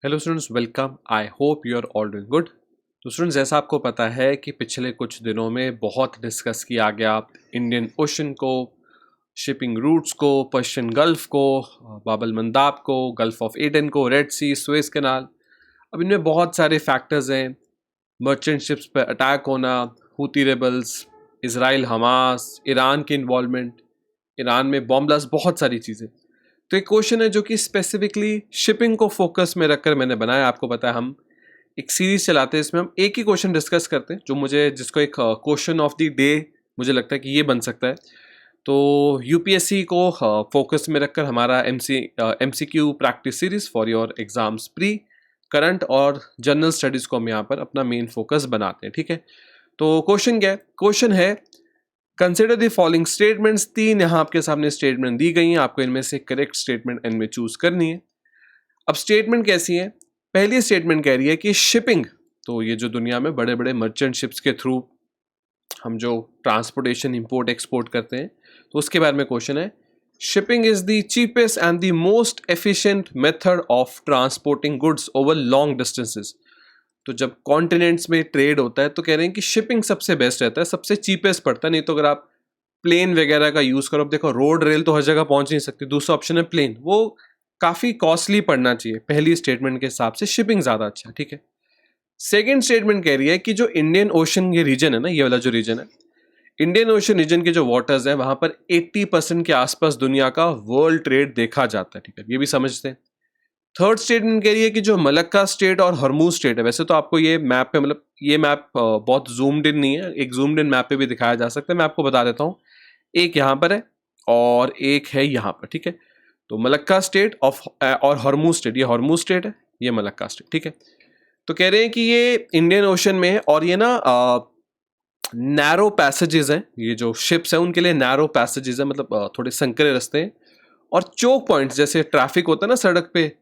Hello students, welcome. I hope you are all doing good. तो students, जैसा आपको पता है कि पिछले कुछ दिनों में बहुत डिस्कस किया गया इंडियन ओशन को, शिपिंग रूट्स को, पर्शियन गल्फ को, बाब अल मंदाब को, गल्फ ऑफ एडन को, रेड सी, सुएज कैनाल। अब इनमें बहुत सारे फैक्टर्स हैं। मर्चेंट शिप्स पर अटैक होना, Houthi rebels, Israel Hamas, Iran की इन्वॉल्वमेंट, ईरान में बॉम्ब ब्लास्ट, बहुत सारी चीज़ें। तो एक क्वेश्चन है जो कि स्पेसिफिकली शिपिंग को फोकस में रखकर मैंने बनाया। आपको पता है हम एक सीरीज चलाते हैं, इसमें हम एक ही क्वेश्चन डिस्कस करते हैं जिसको एक क्वेश्चन ऑफ द डे मुझे लगता है कि ये बन सकता है। तो यूपीएससी को फोकस में रखकर हमारा MCQ practice series for your exams pre current और जनरल स्टडीज़ को हम यहाँ पर अपना मेन फोकस बनाते हैं। ठीक है, तो क्वेश्चन क्या है? क्वेश्चन है कंसिडर द फॉलोइंग स्टेटमेंट्स। 3 यहाँ आपके सामने स्टेटमेंट दी गई हैं, आपको इनमें से करेक्ट स्टेटमेंट इनमें चूज करनी है। अब स्टेटमेंट कैसी है? पहली स्टेटमेंट कह रही है कि शिपिंग, तो ये जो दुनिया में बड़े बड़े मर्चेंट शिप्स के थ्रू हम जो ट्रांसपोर्टेशन इंपोर्ट एक्सपोर्ट करते हैं, तो उसके बारे में क्वेश्चन है। Shipping is the cheapest and the most efficient method of transporting goods over long distances. तो जब कॉन्टिनेंट्स में ट्रेड होता है तो कह रहे हैं कि शिपिंग सबसे बेस्ट रहता है, सबसे चीपेस्ट पड़ता है। नहीं तो अगर आप प्लेन वगैरह का यूज़ करो, अब देखो रोड रेल तो हर जगह पहुंच नहीं सकती, दूसरा ऑप्शन है प्लेन, वो काफ़ी कॉस्टली पड़ना चाहिए। पहली स्टेटमेंट के हिसाब से शिपिंग ज़्यादा अच्छा है। ठीक है, सेकेंड स्टेटमेंट कह रही है कि जो इंडियन ओशन ये रीजन है ना, ये वाला जो रीजन है, इंडियन ओशन रीजन के जो वाटर्स हैं वहां पर 80% के आसपास दुनिया का वर्ल्ड ट्रेड देखा जाता है। ठीक है, ये भी समझते हैं। थर्ड स्टेटमेंट कह रही है कि जो मलक्का स्टेट और हरमूज स्टेट है, वैसे तो आपको ये मैप पे, मतलब ये मैप बहुत जूम्ड इन नहीं है, एक जूम्ड इन मैप पे भी दिखाया जा सकता है। मैं आपको बता देता हूँ, एक यहाँ पर है और एक है यहाँ पर। ठीक है, तो मलक्का स्टेट और हरमूज स्टेट, ये हरमूज स्टेट है, ये मलक्का स्टेट। ठीक है, तो कह रहे हैं कि ये इंडियन ओशन में है और ये ना नैरो पैसेजेस हैं, ये जो शिप्स हैं उनके लिए नैरो पैसेजेस हैं, मतलब थोड़े संकरे रास्ते हैं। और चोक पॉइंट्स, जैसे ट्रैफिक होता है ना सड़क पे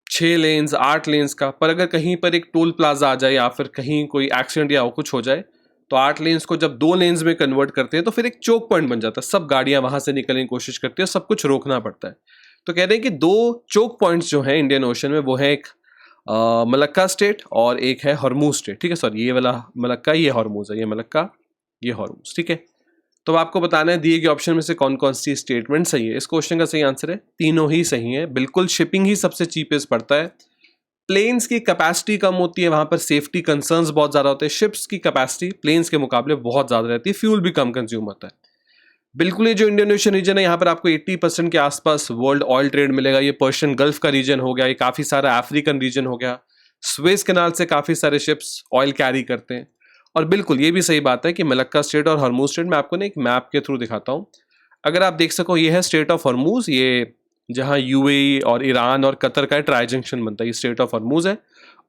6 लेन्स 8 लेन्स का, पर अगर कहीं पर एक टोल प्लाजा आ जाए या फिर कहीं कोई एक्सीडेंट या कुछ हो जाए, तो 8 लेन्स को जब 2 लेन्स में कन्वर्ट करते हैं तो फिर एक चोक पॉइंट बन जाता है, सब गाड़ियां वहां से निकलने की कोशिश करती है, सब कुछ रोकना पड़ता है। तो कह रहे हैं कि 2 चोक पॉइंट्स जो हैं इंडियन ओशन में, वो है एक मलक्का स्टेट और एक है हरमूज स्टेट। ठीक है, सॉरी, ये वाला मलक्का, ये हरमूज है, ये मलक्का, ये हरमूज। ठीक है, तो आपको बताना है दिए गए ऑप्शन में से कौन कौन सी स्टेटमेंट सही है। इस क्वेश्चन का सही आंसर है तीनों ही सही है। बिल्कुल, शिपिंग ही सबसे चीपेस्ट पड़ता है। प्लेन्स की कैपेसिटी कम होती है, वहां पर सेफ्टी कंसर्न्स बहुत ज़्यादा होते हैं। शिप्स की कैपेसिटी प्लेन्स के मुकाबले बहुत ज़्यादा रहती है, फ्यूल भी कम कंज्यूम होता है। बिल्कुल, ये जो इंडियन ओशन रीजन है, यहाँ पर आपको 80% के आसपास वर्ल्ड ऑयल ट्रेड मिलेगा। ये पर्शियन गल्फ का रीजन हो गया, ये काफ़ी सारा अफ्रीकन रीजन हो गया, स्वेज कैनाल से काफ़ी सारे शिप्स ऑयल कैरी करते हैं। और बिल्कुल ये भी सही बात है कि मलक्का स्टेट और हरमूज स्टेट, मैं आपको ना एक मैप के थ्रू दिखाता हूँ, अगर आप देख सको, ये है स्टेट ऑफ हरमूज, ये जहाँ यूएई और ईरान और कतर का ट्राई जंक्शन बनता है, ये स्टेट ऑफ हरमूज है,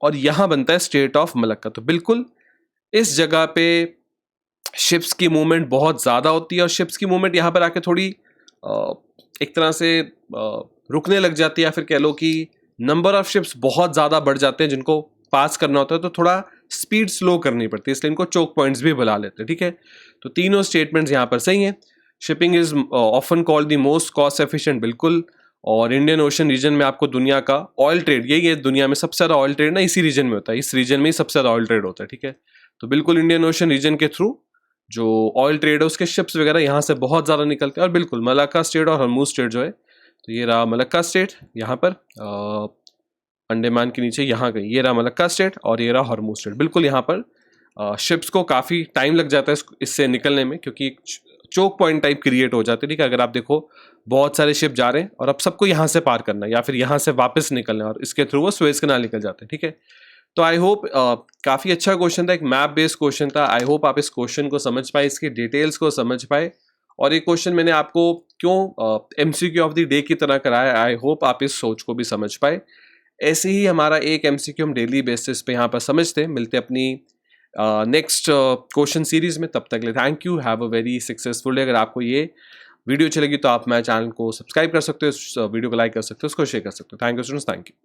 और यहाँ बनता है स्टेट ऑफ मलक्का। तो बिल्कुल इस जगह पे शिप्स की मूवमेंट बहुत ज़्यादा होती है, और शिप्स की मूवमेंट यहाँ पर आके थोड़ी एक तरह से रुकने लग जाती है, या फिर कह लो कि नंबर ऑफ शिप्स बहुत ज़्यादा बढ़ जाते हैं जिनको पास करना होता है, तो थोड़ा स्पीड स्लो करनी पड़ती है, इसलिए इनको चोक पॉइंट्स भी बुला लेते हैं। ठीक है, तो तीनों स्टेटमेंट्स यहाँ पर सही हैं। Shipping is often called the most cost efficient, बिल्कुल। और इंडियन ओशन रीजन में आपको दुनिया का ऑयल ट्रेड, यही है, दुनिया में सबसे ज़्यादा ऑयल ट्रेड ना इसी रीजन में होता है, इस रीजन में ही सबसे ज़्यादा ऑयल ट्रेड होता है। ठीक है, तो बिल्कुल इंडियन ओशन रीजन के थ्रू जो ऑयल ट्रेड है उसके शिप्स वगैरह यहाँ से बहुत ज़्यादा निकलते हैं। और बिल्कुल मलक्का स्टेट और हरमूज स्टेट जो है, तो ये रहा मलक्का स्टेट यहाँ पर अंडमान के नीचे, यहाँ गई, ये रहा मलक्का स्टेट और ये रहा हरमूज स्टेट। बिल्कुल यहाँ पर शिप्स को काफ़ी टाइम लग जाता है इससे निकलने में, क्योंकि एक चोक पॉइंट टाइप क्रिएट हो जाते हैं। ठीक है, अगर आप देखो बहुत सारे शिप जा रहे हैं और अब सबको यहाँ से पार करना है या फिर यहाँ से वापस निकलना है, और इसके थ्रू वो सुएज कैनाल निकल जाते हैं। ठीक है, तो आई होप काफ़ी अच्छा क्वेश्चन था, एक मैप बेस्ड क्वेश्चन था। आई होप आप इस क्वेश्चन को समझ पाए, इसकी डिटेल्स को समझ पाए, और ये क्वेश्चन मैंने आपको क्यों एमसीक्यू ऑफ द डे की तरह कराया, आई होप आप इस सोच को भी समझ पाए। ऐसे ही हमारा एक एमसीक्यू हम डेली बेसिस पे यहाँ पर समझते हैं। मिलते हैं अपनी नेक्स्ट क्वेश्चन सीरीज में, तब तक के लिए thank you, have a very successful day. अगर आपको ये वीडियो अच्छी लगी तो आप मेरे चैनल को सब्सक्राइब कर सकते हो, इस वीडियो को लाइक कर सकते हो, उसको शेयर कर सकते हो। Thank you students, thank you.